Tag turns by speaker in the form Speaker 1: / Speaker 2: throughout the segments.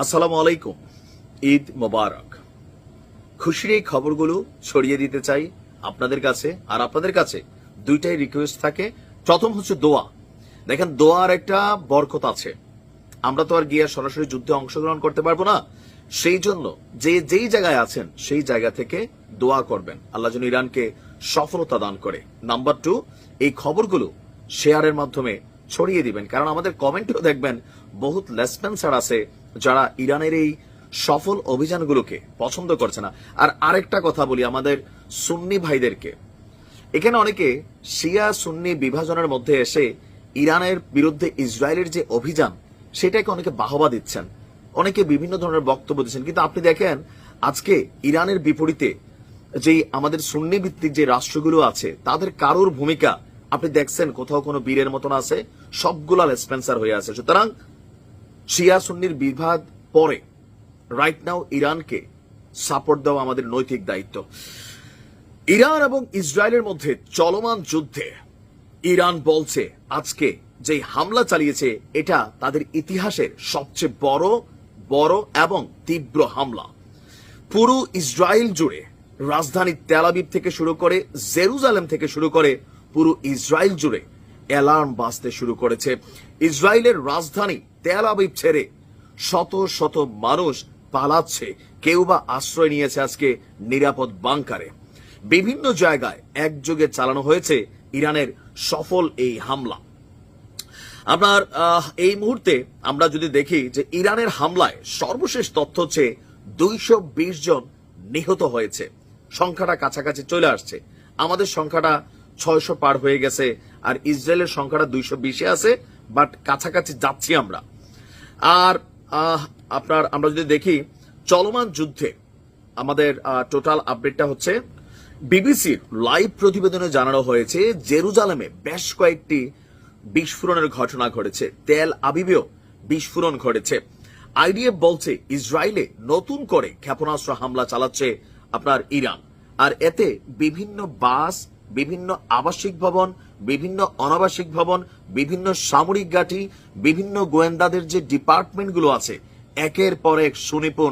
Speaker 1: আসসালামু আলাইকুম। ঈদ মোবারক। খুশির এই খবরগুলো ছড়িয়ে দিতে চাই আপনাদের কাছে, আর আপনাদের কাছে দুইটাই রিকোয়েস্ট থাকে। প্রথম হচ্ছে দোয়া। দেখেন, দোয়ার একটা বরকত আছে। আমরা তো আর গিয়ে সরাসরি যুদ্ধে অংশগ্রহণ করতে পারবো না, সেই জন্য যেই জায়গায় আছেন সেই জায়গা থেকে দোয়া করবেন, আল্লাহ যেন ইরানকে সফলতা দান করে। নাম্বার 2, এই খবরগুলো শেয়ারের মাধ্যমে ছড়িয়ে দিবেন, কারণ আমাদের কমেন্টেও দেখবেন বহুত লেসপেন্সার আছে যারা ইরানের এই সফল অভিযানগুলোকে পছন্দ করছে না। আর আরেকটা কথা বলি আমাদের সুন্নি ভাইদেরকে, এখানে অনেকে শিয়া সুন্নি বিভাজনের মধ্যে এসে ইরানের বিরুদ্ধে ইসরায়েলের যে অভিযান সেটাকে অনেকে বাহবা দিচ্ছেন, অনেকে বিভিন্ন ধরনের বক্তব্য দিচ্ছেন। কিন্তু আপনি দেখেন, আজকে ইরানের বিপরীতে যে আমাদের সুন্নি ভিত্তিক যে রাষ্ট্রগুলো আছে তাদের কারোর ভূমিকা আপনি দেখছেন কোথাও কোনো বীরের মতন আছে? সবগুলা লেসপেন্সার হয়ে আছে। সুতরাং শিয়া সুন্নির বিভাদ পরে রাইট নাও ইরানকে সাপোর্ট দেওয়া আমাদের নৈতিক দায়িত্ব। ইরান এবং ইসরায়েলের মধ্যে চলমান যুদ্ধে ইরান বলছে আজকে যে হামলা চালিয়েছে এটা তাদের ইতিহাসের সবচেয়ে বড় এবং তীব্র হামলা। পুরো ইসরায়েল জুড়ে, রাজধানী তেল আবিব থেকে শুরু করে জেরুজালেম থেকে শুরু করে পুরো ইসরায়েল জুড়ে অ্যালার্ম বাজতে শুরু করেছে। ইসরায়েলের রাজধানী তেল আবিব ছেড়ে শত শত মানুষ পালাচ্ছে, কেউ বা আশ্রয় নিয়েছে আজকে নিরাপদ বাংকারে। বিভিন্ন জায়গায় একযোগে চালানো হয়েছে ইরানের সফল এই হামলা। আপনার এই মুহূর্তে আমরা যদি দেখি যে ইরানের হামলায় সর্বশেষ তথ্য হচ্ছে 220 জন নিহত হয়েছে। সংখ্যাটা কাছাকাছি চলে আসছে, আমাদের সংখ্যাটা 600 পার হয়ে গেছে, আর ইসরায়েলের সংখ্যাটা 220-এ আছে, বাট কাছাকাছি যাচ্ছি আমরা। আর আমরা যদি দেখি চলমান যুদ্ধে আমাদের টোটাল আপডেটটা হচ্ছে বিবিসির লাইভ প্রতিবেদনে জানানো হয়েছে জেরুজালেমে বেশ কয়েকটি বিস্ফোরণের ঘটনা ঘটেছে, তেল আবিবেও বিস্ফোরণ ঘটেছে। আইডিএফ বলছে ইসরায়েলে নতুন করে ক্ষেপণাস্ত্র হামলা চালাচ্ছে আপনার ইরান, আর এতে বিভিন্ন বাস, বিভিন্ন আবাসিক ভবন, বিভিন্ন অনাবাসিক ভবন, বিভিন্ন সামরিক ঘাঁটি, বিভিন্ন গোয়েন্দাদের যে ডিপার্টমেন্টগুলো আছে একের পর এক সুনিপুণ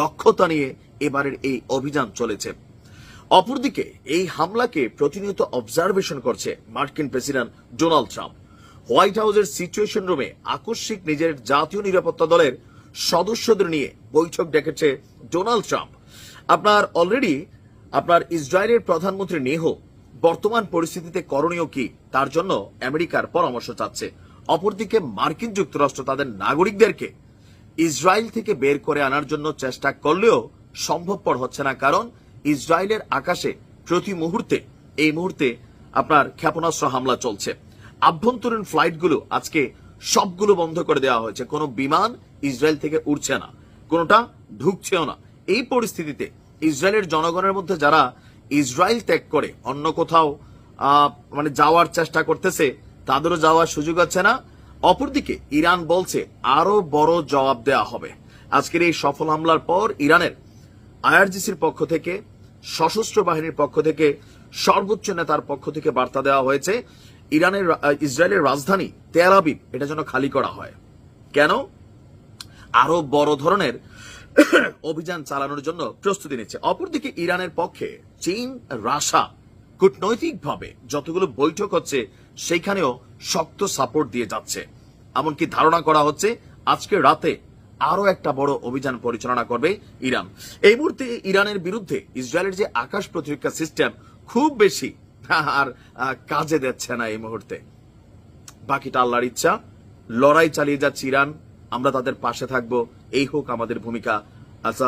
Speaker 1: দক্ষতা নিয়ে এবারের এই অভিযান চলেছে। অপরদিকে এই হামলাকে প্রতিনিয়ত অবজারভেশন করছে মার্কিন প্রেসিডেন্ট ডোনাল্ড ট্রাম্প। হোয়াইট হাউসের সিচুয়েশন রুমে আকস্মিক নিজের জাতীয় নিরাপত্তা দলের সদস্যদের নিয়ে বৈঠক ডেকেছে ডোনাল্ড ট্রাম্প। অলরেডি ইসরায়েলের প্রধানমন্ত্রী নেহো বর্তমান পরিস্থিতিতে করণীয় কি তার জন্য আমেরিকার পরামর্শ চাচ্ছে। অপরদিকে মার্কিন যুক্তরাষ্ট্র তাদের নাগরিকদেরকে ইসরায়েল থেকে বের করে আনার জন্য চেষ্টা করলেও সম্ভবপর হচ্ছে না, কারণ ইসরায়েলের আকাশে প্রতি মুহূর্তে এই মুহূর্তে ক্ষেপণাস্ত্র হামলা চলছে। আভ্যন্তরীণ ফ্লাইটগুলো আজকে সবগুলো বন্ধ করে দেওয়া হয়েছে, কোনো বিমান ইসরায়েল থেকে উড়ছে না, কোনোটা ঢুকছেও না। এই পরিস্থিতিতে ইসরায়েলের জনগণের মধ্যে যারা ইসরায়েল ত্যাগ করে অন্য কোথাও যাওয়ার চেষ্টা করতেছে তাদেরও যাওয়ার সুযোগ আছে না। অপরদিকে ইরান বলছে আরো বড় জবাব দেওয়া হবে। আজকের এই সফল হামলার পর ইরানের আইআরজিসির পক্ষ থেকে, সশস্ত্র বাহিনীর পক্ষ থেকে, সর্বোচ্চ নেতার পক্ষ থেকে বার্তা দেওয়া হয়েছে ইসরায়েলের রাজধানী তেল আবিব এটা যেন খালি করা হয়। কেন? আরো বড় ধরনের অভিযান চালানোর জন্য প্রস্তুতি নিচ্ছে। অপরদিকে ইরানের পক্ষে চীন, রাশিয়া কূটনৈতিকভাবে যতগুলো বৈঠক হচ্ছে সেখানেও শক্ত সাপোর্ট দিয়ে যাচ্ছে। এমনকি ধারণা করা হচ্ছে আজকে রাতে আরো একটা বড় অভিযান পরিচালনা করবে ইরান। এই মুহূর্তে ইরানের বিরুদ্ধে ইসরায়েলের যে আকাশ প্রতিরক্ষা সিস্টেম খুব বেশি আর কাজে দিচ্ছে না এই মুহূর্তে। বাকিটা আল্লাহর ইচ্ছা। লড়াই চালিয়ে যাচ্ছে ইরান, আমরা তাদের পাশে থাকবো, এই হোক আমাদের ভূমিকা। আচ্ছা।